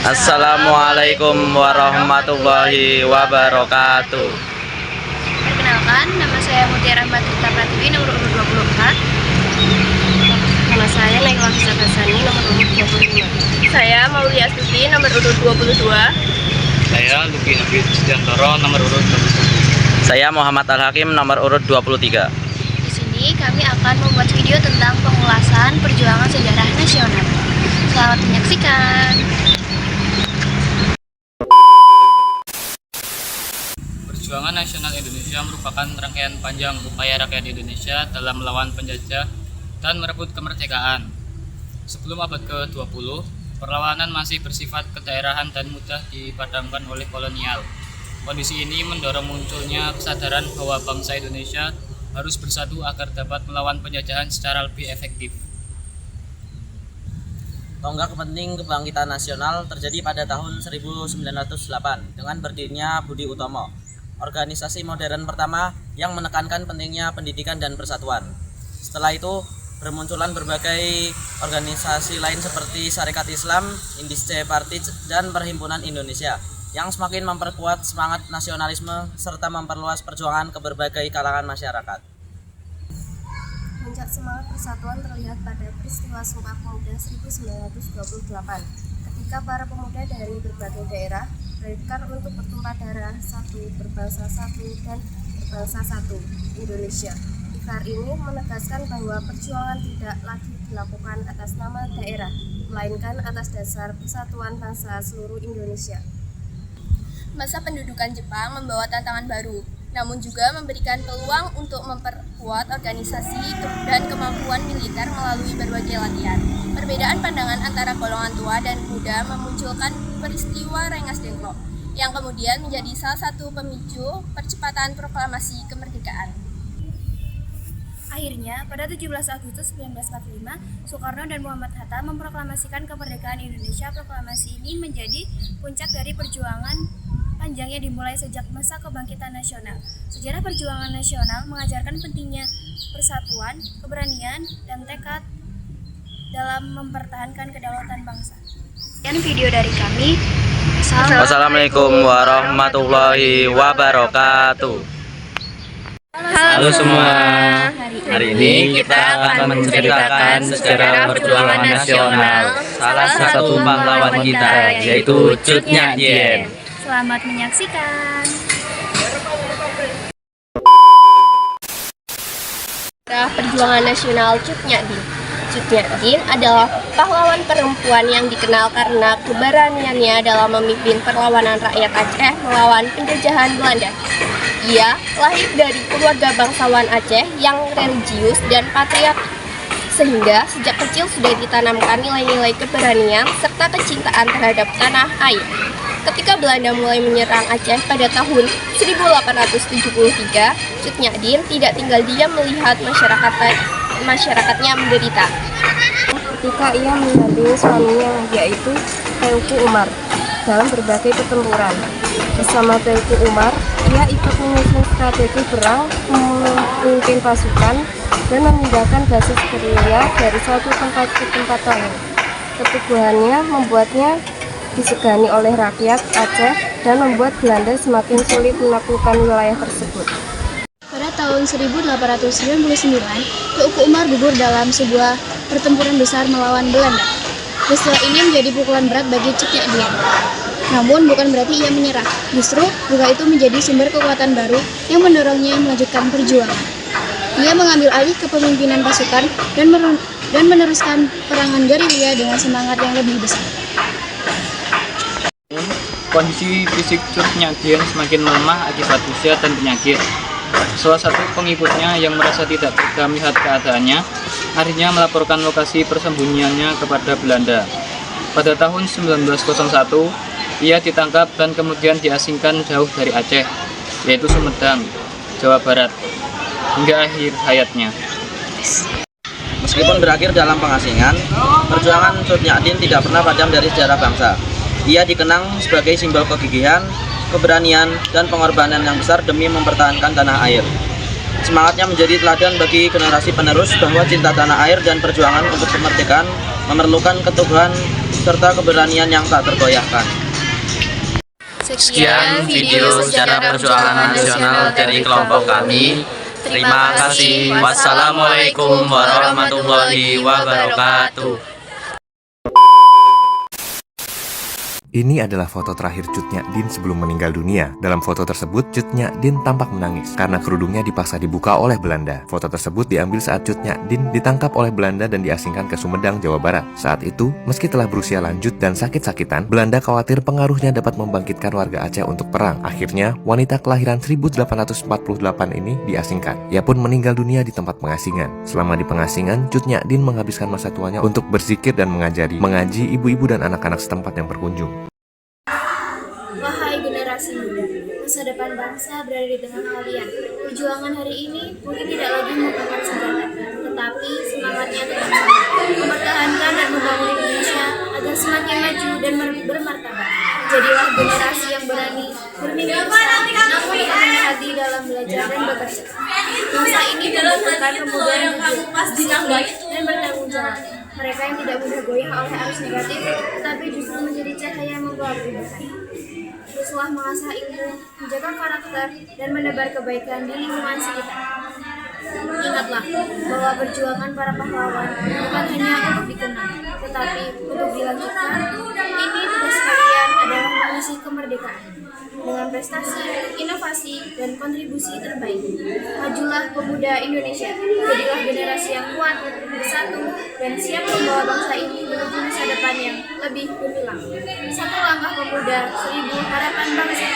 Assalamualaikum warahmatullahi wabarakatuh. Perkenalkan, nama saya Mutiara Matrita Pratiwi, nomor urut 24. Nama saya Naila Hasani, nomor urut 25. Saya Maulia Astuti, nomor urut 22. Saya Luki Nabi Sujantoro, nomor urut 21. Saya Muhammad Al-Hakim, nomor urut 23. Di sini kami akan membuat video tentang pengulasan perjuangan sejarah nasional. Selamat menyaksikan. Perjuangan nasional Indonesia merupakan rangkaian panjang upaya rakyat Indonesia dalam melawan penjajah dan merebut kemerdekaan. Sebelum abad ke-20, perlawanan masih bersifat kedaerahan dan mudah dipadamkan oleh kolonial. Kondisi ini mendorong munculnya kesadaran bahwa bangsa Indonesia harus bersatu agar dapat melawan penjajahan secara lebih efektif. Tonggak penting kebangkitan nasional terjadi pada tahun 1908 dengan berdirinya Budi Utomo, organisasi modern pertama yang menekankan pentingnya pendidikan dan persatuan. Setelah itu bermunculan berbagai organisasi lain seperti Sarekat Islam, Indische Party, dan Perhimpunan Indonesia yang semakin memperkuat semangat nasionalisme serta memperluas perjuangan ke berbagai kalangan masyarakat. Puncak semangat persatuan terlihat pada peristiwa Sumpah Pemuda 1928, ketika para pemuda dari berbagai daerah berikhtiar untuk bertumpah darah satu, berbangsa satu, dan berbangsa satu, Indonesia. Ikhtiar ini menegaskan bahwa perjuangan tidak lagi dilakukan atas nama daerah, melainkan atas dasar persatuan bangsa seluruh Indonesia. Masa pendudukan Jepang membawa tantangan baru, namun juga memberikan peluang untuk memperkuat organisasi dan kemampuan militer melalui berbagai latihan. Perbedaan pandangan antara golongan tua dan muda memunculkan peristiwa Rengas Dengklok, yang kemudian menjadi salah satu pemicu percepatan proklamasi kemerdekaan. Akhirnya, pada 17 Agustus 1945, Soekarno dan Muhammad Hatta memproklamasikan kemerdekaan Indonesia. Proklamasi ini menjadi puncak dari perjuangan panjang yang dimulai sejak masa kebangkitan nasional. Sejarah perjuangan nasional mengajarkan pentingnya persatuan, keberanian, dan tekad dalam mempertahankan kedaulatan bangsa. Sekian video dari kami. Wassalamualaikum warahmatullahi wabarakatuh. Halo semua. Hari ini kita akan menceritakan sejarah perjuangan nasional salah satu pahlawan kita, yaitu Cut Nyak Dien. Selamat menyaksikan. Sejarah perjuangan nasional Cut Nyak Dien. Cut Nyak Dien adalah pahlawan perempuan yang dikenal karena keberaniannya dalam memimpin perlawanan rakyat Aceh melawan penjajahan Belanda. Ia lahir dari keluarga bangsawan Aceh yang religius dan patriotik, sehingga sejak kecil sudah ditanamkan nilai-nilai keberanian serta kecintaan terhadap tanah air. Ketika Belanda mulai menyerang Aceh pada tahun 1873, Cut Nyak Dien tidak tinggal diam melihat masyarakatnya menderita. Ketika ia mendampingi suaminya, yaitu Teuku Umar, dalam berbagai pertempuran. Bersama Teuku Umar, ia ikut menyusun strategi perang, memimpin pasukan, dan memindahkan basis gerilya dari satu tempat ke tempat lain. Keteguhannya membuatnya disegani oleh rakyat Aceh dan membuat Belanda semakin sulit menaklukkan wilayah tersebut. Pada tahun 1899, Teuku Umar gugur dalam sebuah pertempuran besar melawan Belanda. Peristiwa ini menjadi pukulan berat bagi Cut Nyak Dien. Namun bukan berarti ia menyerah, justru duka itu menjadi sumber kekuatan baru yang mendorongnya melanjutkan perjuangan. Ia mengambil alih kepemimpinan pasukan dan meneruskan perangan gerilya dengan semangat yang lebih besar. Kondisi fisik Cut Nyak Dien semakin melemah akibat usia dan penyakit. Salah satu pengikutnya yang merasa tidak tega melihat keadaannya, akhirnya melaporkan lokasi persembunyiannya kepada Belanda. Pada tahun 1901, ia ditangkap dan kemudian diasingkan jauh dari Aceh, yaitu Sumedang, Jawa Barat, hingga akhir hayatnya. Meskipun berakhir dalam pengasingan, perjuangan Cut Nyak Dien tidak pernah padam dari sejarah bangsa. Ia dikenang sebagai simbol kegigihan, keberanian, dan pengorbanan yang besar demi mempertahankan tanah air. Semangatnya menjadi teladan bagi generasi penerus bahwa cinta tanah air dan perjuangan untuk kemerdekaan memerlukan keteguhan serta keberanian yang tak tergoyahkan. Sekian video sejarah perjuangan nasional dari kelompok kami. Terima kasih. Wassalamualaikum warahmatullahi wabarakatuh. Ini adalah foto terakhir Cut Nyak Dien sebelum meninggal dunia. Dalam foto tersebut, Cut Nyak Dien tampak menangis karena kerudungnya dipaksa dibuka oleh Belanda. Foto tersebut diambil saat Cut Nyak Dien ditangkap oleh Belanda dan diasingkan ke Sumedang, Jawa Barat. Saat itu, meski telah berusia lanjut dan sakit-sakitan, Belanda khawatir pengaruhnya dapat membangkitkan warga Aceh untuk perang. Akhirnya, wanita kelahiran 1848 ini diasingkan. Ia pun meninggal dunia di tempat pengasingan. Selama di pengasingan, Cut Nyak Dien menghabiskan masa tuanya untuk berzikir dan mengaji ibu-ibu dan anak-anak setempat yang berkunjung. Wahai generasi muda, masa depan bangsa berada di tengah kalian. Perjuangan hari ini mungkin tidak lagi merupakan senjata, tetapi semangatnya tetap sama. Mempertahankan dan membangun Indonesia agar semakin maju dan bermartabat. Jadilah generasi yang berani, bermimpi besar, namun tetap rendah hati dalam belajar dan bekerja. Masa ini membutuhkan pemuda yang jujur, disiplin, dan bertanggung jawab. Mereka yang tidak mudah goyah oleh arus negatif, tetapi justru menjadi cahaya yang membawa perubahan. Teruslah mengasah ilmu, menjaga karakter, dan menebar kebaikan di lingkungan sekitar. Ingatlah bahwa perjuangan para pahlawan bukan hanya untuk dikenang, tetapi untuk dilanjutkan. Ini tugas kalian adalah mengisi kemerdekaan dengan prestasi, inovasi, dan kontribusi terbaik. Majulah pemuda Indonesia, jadilah generasi yang kuat, bersatu, dan siap membawa bangsa ini menuju masa depan yang lebih gemilang. Satu langkah pemuda, 1000 harapan bangsa.